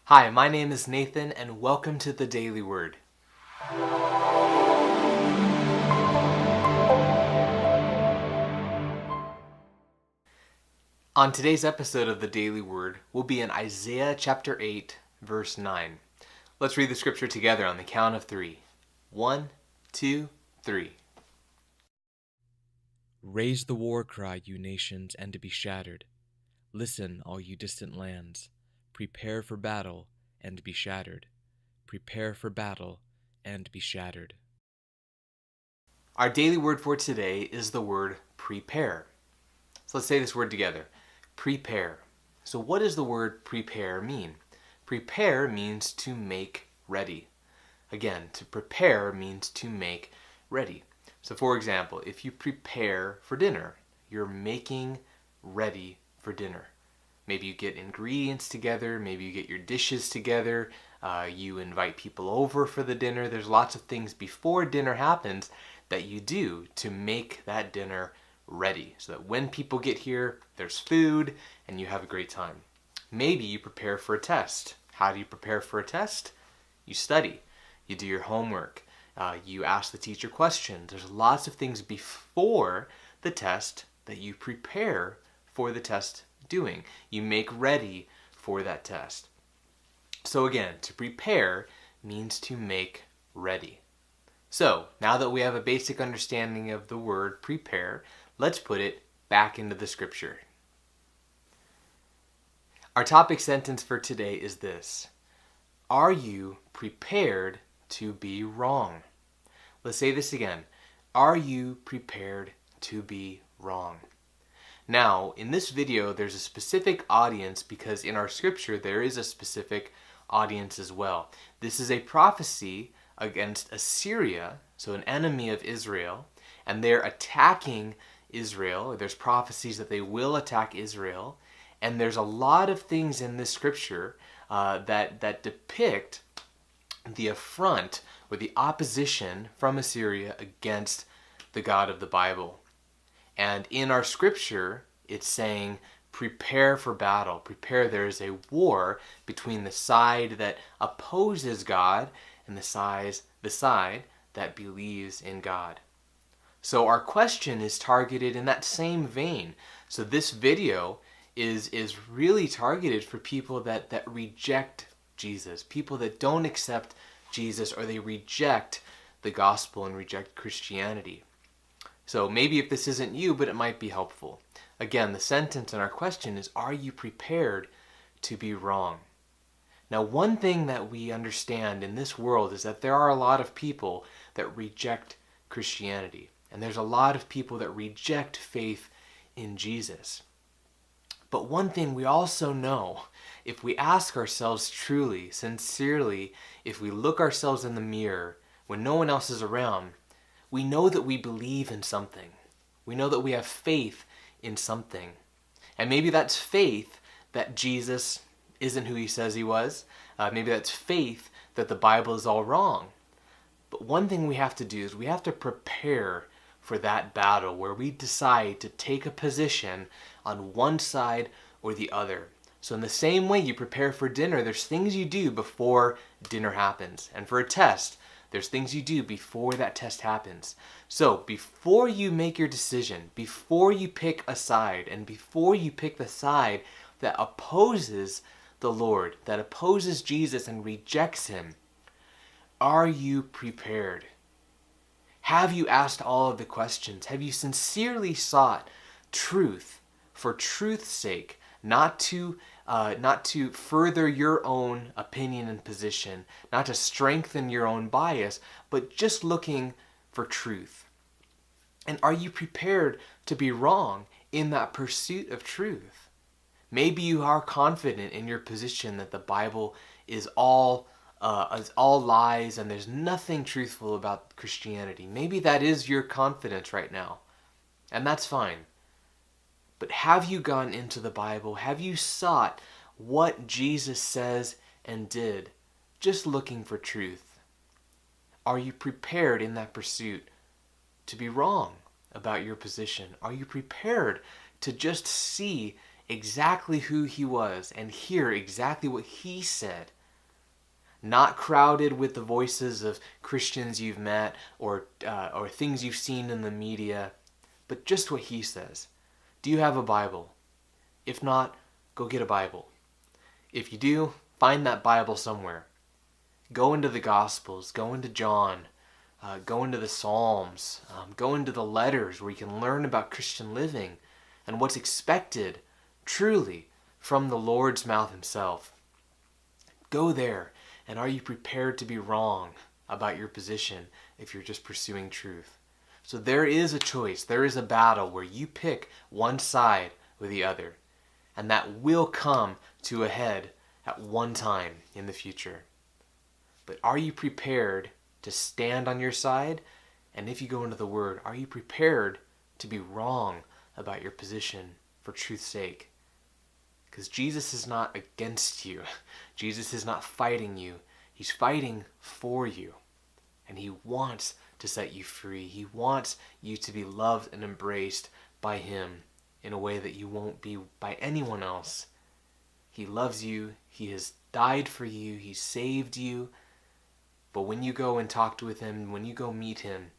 Hi, my name is Nathan, and welcome to the Daily Word. On today's episode of the Daily Word, we'll be in Isaiah chapter 8, verse 9. Let's read the scripture together on the count of 3. 1, 2, 3. Raise the war cry, you nations, and to be shattered. Listen, all you distant lands. Prepare for battle, and be shattered. Prepare for battle, and be shattered. Our daily word for today is the word prepare. So let's say this word together. Prepare. So what does the word prepare mean? Prepare means to make ready. Again, to prepare means to make ready. So for example, if you prepare for dinner, you're making ready for dinner. Maybe you get ingredients together, maybe you get your dishes together, you invite people over for the dinner. There's lots of things before dinner happens that you do to make that dinner ready so that when people get here, there's food and you have a great time. Maybe you prepare for a test. How do you prepare for a test? You study. You do your homework. You ask the teacher questions. There's lots of things before the test that you prepare for the test doing. You make ready for that test. So again, to prepare means to make ready. So now that we have a basic understanding of the word prepare, let's put it back into the scripture. Our topic sentence for today is this: are you prepared to be wrong? Let's say this again. Are you prepared to be wrong? Now, in this video, there's a specific audience because in our scripture, there is a specific audience as well. This is a prophecy against Assyria, so an enemy of Israel, and they're attacking Israel. There's prophecies that they will attack Israel, and there's a lot of things in this scripture that depict the affront or the opposition from Assyria against the God of the Bible. And in our scripture, it's saying, prepare for battle. Prepare. There is a war between the side that opposes God and the side that believes in God. So our question is targeted in that same vein. So this video is really targeted for people that reject Jesus, people that don't accept Jesus, or they reject the gospel and reject Christianity. So maybe if this isn't you, but it might be helpful. Again, the sentence in our question is, are you prepared to be wrong? Now, one thing that we understand in this world is that there are a lot of people that reject Christianity. And there's a lot of people that reject faith in Jesus. But one thing we also know, if we ask ourselves truly, sincerely, if we look ourselves in the mirror when no one else is around, we know that we believe in something. We know that we have faith in something. And maybe that's faith that Jesus isn't who he says he was. Maybe that's faith that the Bible is all wrong. But one thing we have to do is we have to prepare for that battle where we decide to take a position on one side or the other. So in the same way you prepare for dinner, there's things you do before dinner happens. And for a test, there's things you do before that test happens. So before you make your decision, before you pick a side, and before you pick the side that opposes the Lord, that opposes Jesus and rejects him, are you prepared? Have you asked all of the questions? Have you sincerely sought truth for truth's sake, not to further your own opinion and position, not to strengthen your own bias, but just looking for truth? And are you prepared to be wrong in that pursuit of truth? Maybe you are confident in your position that the Bible is all lies and there's nothing truthful about Christianity. Maybe that is your confidence right now, and that's fine. But have you gone into the Bible? Have you sought what Jesus says and did, just looking for truth? Are you prepared in that pursuit to be wrong about your position? Are you prepared to just see exactly who he was and hear exactly what he said. Not crowded with the voices of Christians you've met or things you've seen in the media, but just what he says. Do you have a Bible? If not, go get a Bible. If you do, find that Bible somewhere. Go into the Gospels, go into John, go into the Psalms, go into the letters where you can learn about Christian living and what's expected, truly, from the Lord's mouth himself. Go there, and are you prepared to be wrong about your position if you're just pursuing truth? So there is a choice, there is a battle where you pick one side or the other, and that will come to a head at one time in the future. But are you prepared to stand on your side? And if you go into the Word, are you prepared to be wrong about your position for truth's sake? Because Jesus is not against you. Jesus is not fighting you. He's fighting for you. And he wants to set you free. He wants you to be loved and embraced by him in a way that you won't be by anyone else. He loves you. He has died for you. He saved you. But when you go and talk with him, when you go meet him,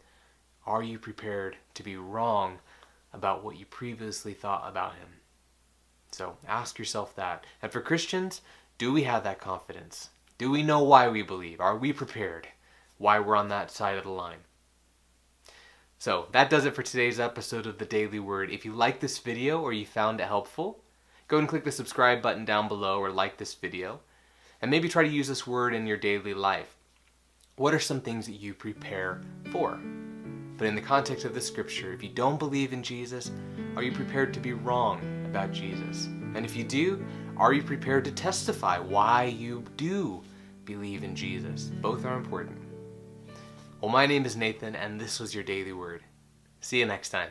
are you prepared to be wrong about what you previously thought about him? So ask yourself that. And for Christians, do we have that confidence? Do we know why we believe? Are we prepared? Why we're on that side of the line? So that does it for today's episode of the Daily Word. If you like this video or you found it helpful, go and click the subscribe button down below or like this video. And maybe try to use this word in your daily life. What are some things that you prepare for? But in the context of the scripture, if you don't believe in Jesus, are you prepared to be wrong about Jesus? And if you do, are you prepared to testify why you do believe in Jesus? Both are important. Well, my name is Nathan, and this was your Daily Word. See you next time.